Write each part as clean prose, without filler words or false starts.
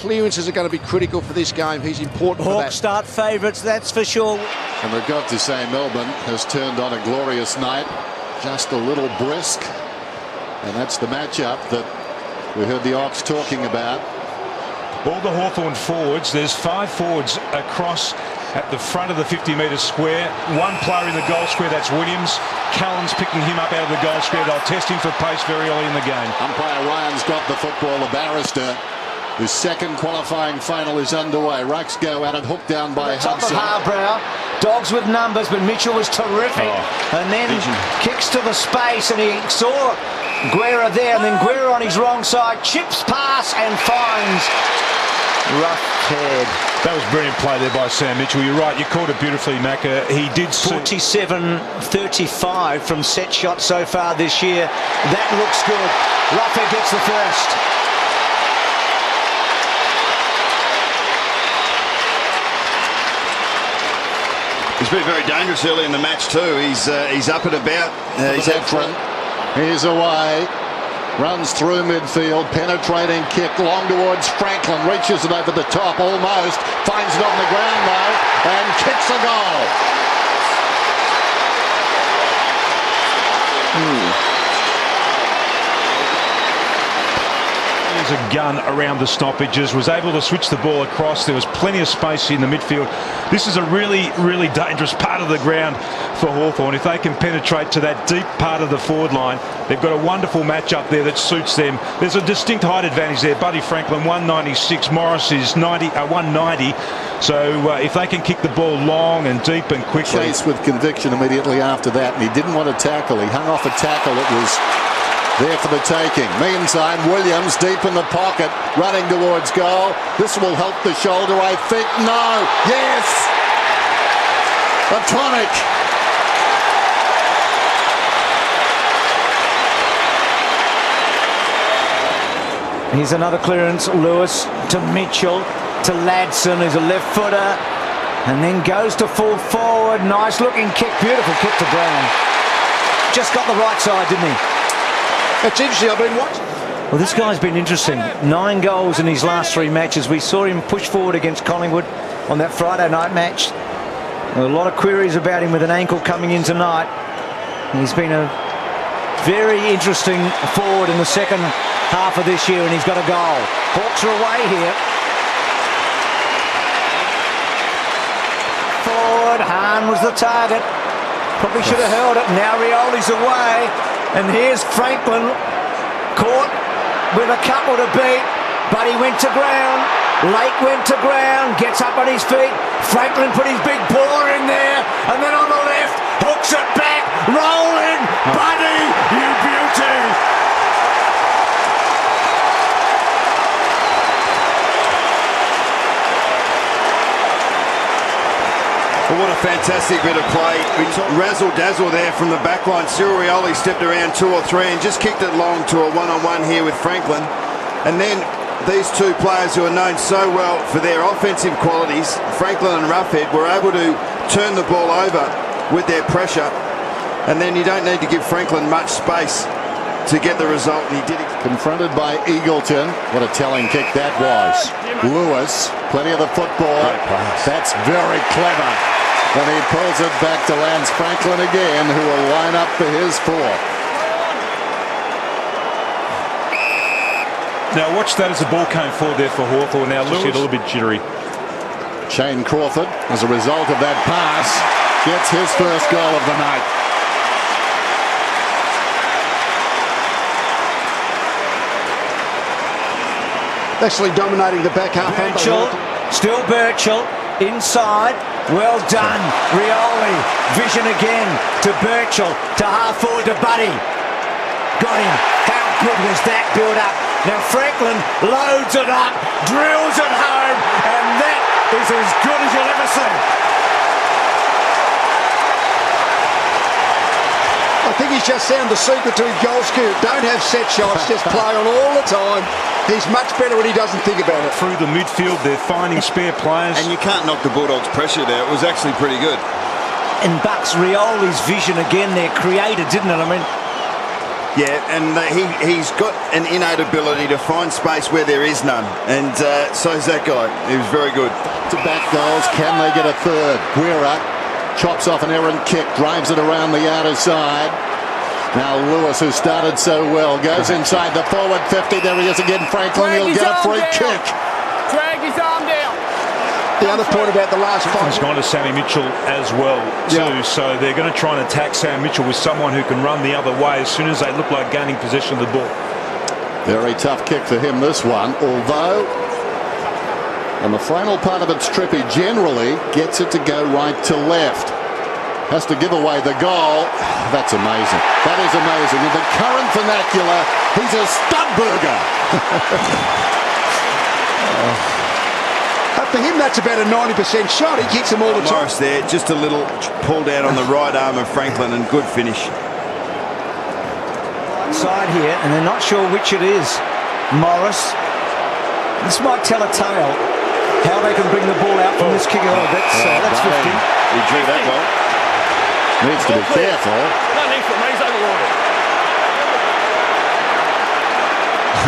clearances are going to be critical for this game. He's important for that. Hawks start favourites, that's for sure. And we've got to say Melbourne has turned on a glorious night. Just a little brisk. And that's the matchup that we heard the Ox talking about. All the Hawthorn forwards, there's 5 forwards across at the front of the 50-metre square. One player in the goal square, that's Williams. Callan's picking him up out of the goal square. They'll test him for pace very early in the game. Umpire Ryan's got the football. The barrister, whose second qualifying final is underway. Rucks go at it, hooked down by Hudson. Harbrow, Dogs with numbers, but Mitchell was terrific. And then kicks to the space, and he saw Guerra there, and then Guerra on his wrong side, chips pass and finds rough head. That was brilliant play there by Sam Mitchell. You're right, you called it beautifully, Macca. He did 47-35 from set shots so far this year. That looks good. Roughead gets the first. He's been very dangerous early in the match too. He's up and about. He's out front. He's away. Runs through midfield, penetrating kick long towards Franklin, reaches it over the top almost, finds it on the ground though, and kicks a goal. There's a gun around the stoppages, was able to switch the ball across. There was plenty of space in the midfield. This is a really, really dangerous part of the ground for Hawthorn. If they can penetrate to that deep part of the forward line, they've got a wonderful match up there that suits them. There's a distinct height advantage there. Buddy Franklin 196, Morris is 190. So if they can kick the ball long and deep and quickly. Chase with conviction immediately after that, and he didn't want to tackle. He hung off a tackle. It was there for the taking. Meantime, Williams deep in the pocket, running towards goal. This will help the shoulder, I think. No. Yes. A tonic. Here's another clearance. Lewis to Mitchell to Ladson, who's a left footer, and then goes to full forward. Nice looking kick. Beautiful kick to Brown. Just got the right side, didn't he? It's interesting, I've been watching. Well, this guy's been interesting. 9 goals in his last 3 matches. We saw him push forward against Collingwood on that Friday night match. A lot of queries about him with an ankle coming in tonight. He's been a very interesting forward in the second half of this year, and he's got a goal. Hawks are away here. Forward, Hahn was the target. Probably should have held it. Now Rioli's away. And here's Franklin, caught with a couple to beat, but he went to ground. Lake went to ground, gets up on his feet. Franklin put his big paw in there, and then on the left, hooks it back, rolling. Buddy, you beauty. Well, what a fantastic bit of play. Razzle-dazzle there from the back line. Cyril Rioli stepped around 2 or 3 and just kicked it long to a one-on-one here with Franklin. And then these two players who are known so well for their offensive qualities, Franklin and Roughead, were able to turn the ball over with their pressure. And then you don't need to give Franklin much space to get the result, and he did it. Confronted by Eagleton. What a telling kick that was. Lewis, plenty of the football. That's very clever. And he pulls it back to Lance Franklin again, who will line up for his 4th. Now watch that as the ball came forward there for Hawthorn. Now Lewis a little bit jittery. Shane Crawford, as a result of that pass, gets his first goal of the night. Actually dominating the back half. Birchall, still Birchall, inside. Well done, Rioli. Vision again to Birchall, to half forward to Buddy. Got him. How good was that build up? Now Franklin loads it up, drills it home, and that is as good as you'll ever see. I think he's just found the secret to his goal scoop. Don't have set shots, just play on all the time. He's much better when he doesn't think about it. Through the midfield, they're finding spare players. And you can't knock the Bulldogs' pressure there. It was actually pretty good. And Bucks, Rioli's vision again there created, didn't it? I mean, Yeah, and he's got an innate ability to find space where there is none, and so's that guy. He was very good. To back goals, can they get a third? Guerra chops off an errant kick, drives it around the outer side. Now Lewis, who started so well, goes inside the forward 50. There he is again, Franklin. He'll get a free kick. Drag his arm down. The other point about the last five. It's gone to Sammy Mitchell as well, too. Yeah. So they're going to try and attack Sam Mitchell with someone who can run the other way as soon as they look like gaining possession of the ball. Very tough kick for him, this one. Although, on the final part of its trip, he generally gets it to go right to left. Has to give away the goal. That's amazing. That is amazing. In the current vernacular, he's a stud burger. For him, that's about a 90% shot. He kicks them all the time. Morris there, just a little pull down on the right arm of Franklin, and good finish. Side here, and they're not sure which it is. Morris. This might tell a tale how they can bring the ball out from this kick. Oh, that's 50. He drew that well. Needs to be careful. No need for me, he's overloaded.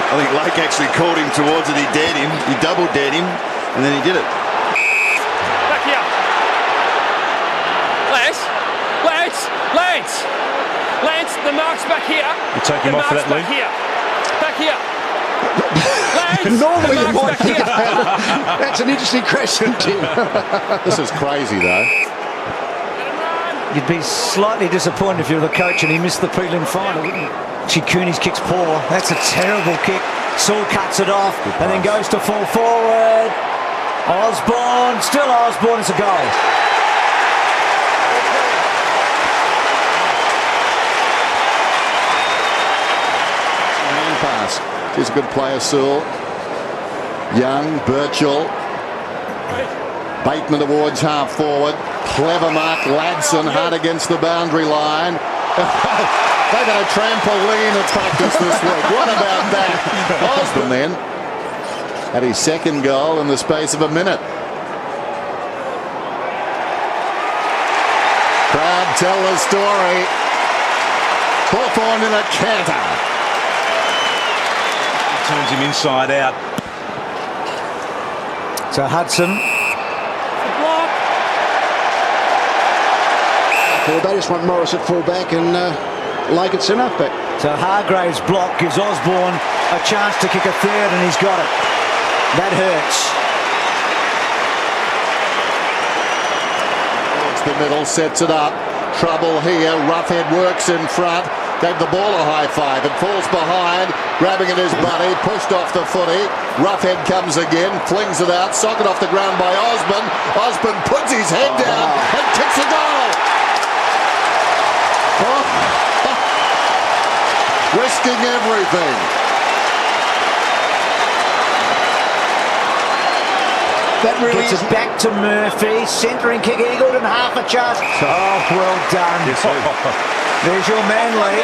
I think Lake actually called him towards it. He dared him. He double dared him, and then he did it. Back here. Lance, the mark's back here. You take him off for that lead? Back here. Lance, Normally the you mark's might back think here. that's an interesting question, Tim. This is crazy, though. You'd be slightly disappointed if you were the coach and he missed the prelim final, wouldn't you? Chikunis kicks poor. That's a terrible kick. Saul cuts it off and then goes to fall forward. Osborne, still Osborne, it's a goal. Hand pass. He's a good player, Saul. Young, Birchall. Bateman towards half forward. Clever mark, Ladson hard against the boundary line. They've got a trampoline at practice this week. What about that? Osborne then had his second goal in the space of a minute. Crowd tell the story. Hawthorn in a canter. Turns him inside out. So Hudson. Well, they just want Morris at full back and Lake at centre back. So Hargrave's block gives Osborne a chance to kick a third, and he's got it. That hurts. Towards the middle, sets it up. Trouble here. Roughhead works in front. Gave the ball a high five. It falls behind. Grabbing at his buddy. Pushed off the footy. Roughhead comes again. Flings it out. Socket off the ground by Osborne. Osborne puts his head down and kicks a goal. Risking everything. That really Gets it back to Murphy. Centering kick, Eagleton, half a chance. Oh, well done. There's your man, Lee.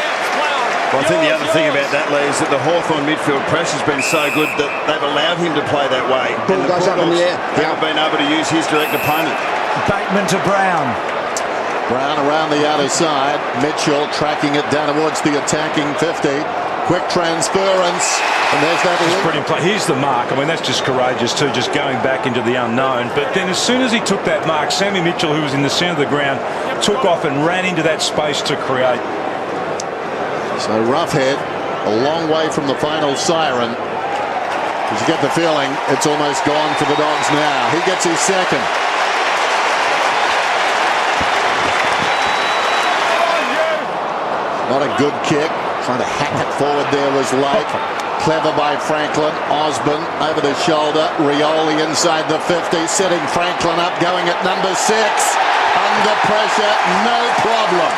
Well, I think the other thing about that, Lee, is that the Hawthorn midfield pressure's been so good that they've allowed him to play that way. And the Bulldogs up in the air. haven't been able to use his direct opponent. Bateman to Brown. Brown around the outer side. Mitchell tracking it down towards the attacking 50. Quick transference. And there's that. Brilliant play. Here's the mark. I mean, that's just courageous too, just going back into the unknown. But then as soon as he took that mark, Sammy Mitchell, who was in the centre of the ground, took off and ran into that space to create. So Roughhead, a long way from the final siren. Because you get the feeling it's almost gone for the Dogs now. He gets his second. Not a good kick. Trying to hack it forward there was Lake. Clever by Franklin. Osborne over the shoulder. Rioli inside the 50. Setting Franklin up. Going at number 6. Under pressure. No problem.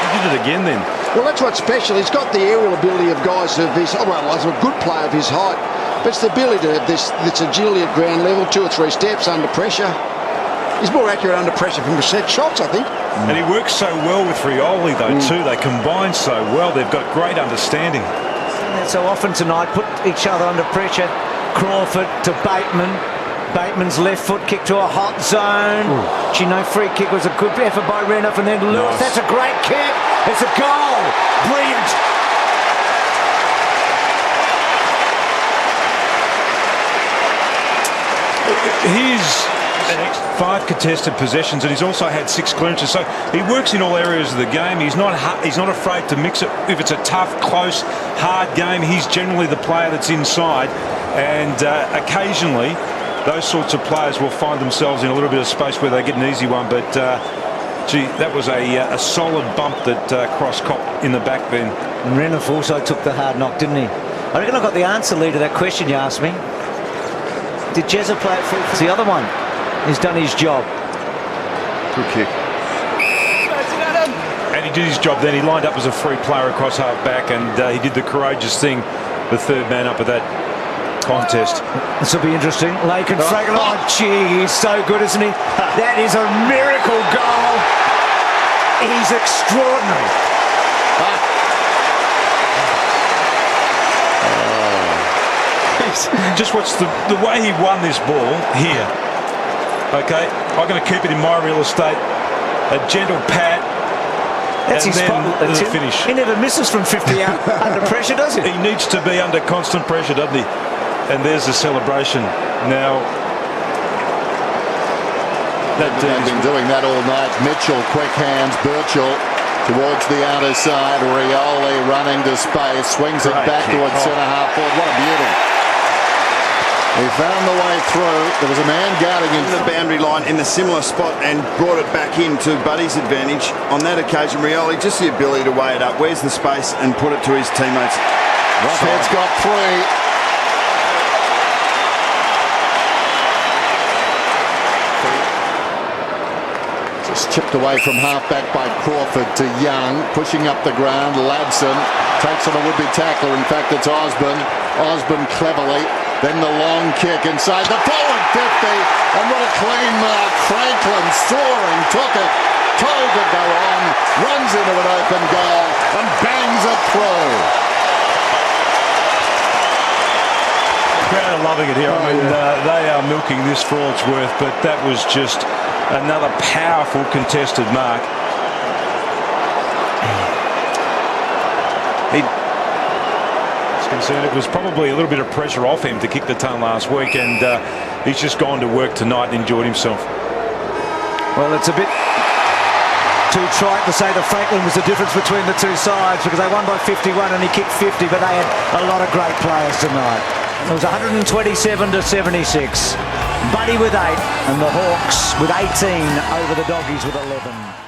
He did it again then. Well, that's what's special. He's got the aerial ability of guys of his, well, as a good player of his height. But it's the ability to have this agility at ground level, 2 or 3 steps under pressure. He's more accurate under pressure from set shots, I think. And he works so well with Rioli, though, too. They combine so well. They've got great understanding. And so often tonight, put each other under pressure. Crawford to Bateman. Bateman's left foot kick to a hot zone. No free kick was a good effort by Renouf, and then Lewis. Nice. That's a great kick. It's a goal. Brilliant. He's 5 contested possessions, and he's also had 6 clearances. So he works in all areas of the game. He's not afraid to mix it. If it's a tough, close, hard game, he's generally the player that's inside. And occasionally, those sorts of players will find themselves in a little bit of space where they get an easy one. But gee, that was a solid bump that Cross copped in the back then. And Renouf also took the hard knock, didn't he? I reckon I got the answer, Lee, to that question you asked me. Did Jezza play it free? It's the other one. He's done his job. Good kick. And he did his job then. He lined up as a free player across half back, and he did the courageous thing, the third man up at that contest. This will be interesting. Lake and Franklin. Oh, gee, he's so good, isn't he? That is a miracle goal. He's extraordinary. Just watch the way he won this ball here. Okay, I'm going to keep it in my real estate. A gentle pat. That's and his then spot. the finish. He never misses from 50 out under pressure, does he? He needs to be under constant pressure, doesn't he? And there's the celebration. Now, that They've been doing that all night. Mitchell, quick hands. Birchall towards the outer side. Rioli running to space. Swings it back towards centre half forward. What a beauty. He found the way through. There was a man guarding In the boundary line in the similar spot and brought it back in to Buddy's advantage. On that occasion, Rioli, just the ability to weigh it up. Where's the space and put it to his teammates. Roughhead's got 3. Just chipped away from half-back by Crawford to Young. Pushing up the ground. Ladson takes on a would-be tackler. In fact, it's Osborne. Osborne cleverly. Then the long kick inside the forward 50. And what a clean mark. Franklin soaring. Took it. Told to go on. Runs into an open goal. And bangs it through. crowd are loving it here. I mean, they are milking this for all it's worth, but that was just another powerful contested mark. Concerned it was probably a little bit of pressure off him to kick the ton last week, and he's just gone to work tonight and enjoyed himself. Well, it's a bit too trite to say that Franklin was the difference between the two sides, because they won by 51 and he kicked 50, but they had a lot of great players tonight. It was 127 to 76. Buddy with 8 and the Hawks with 18 over the Doggies with 11.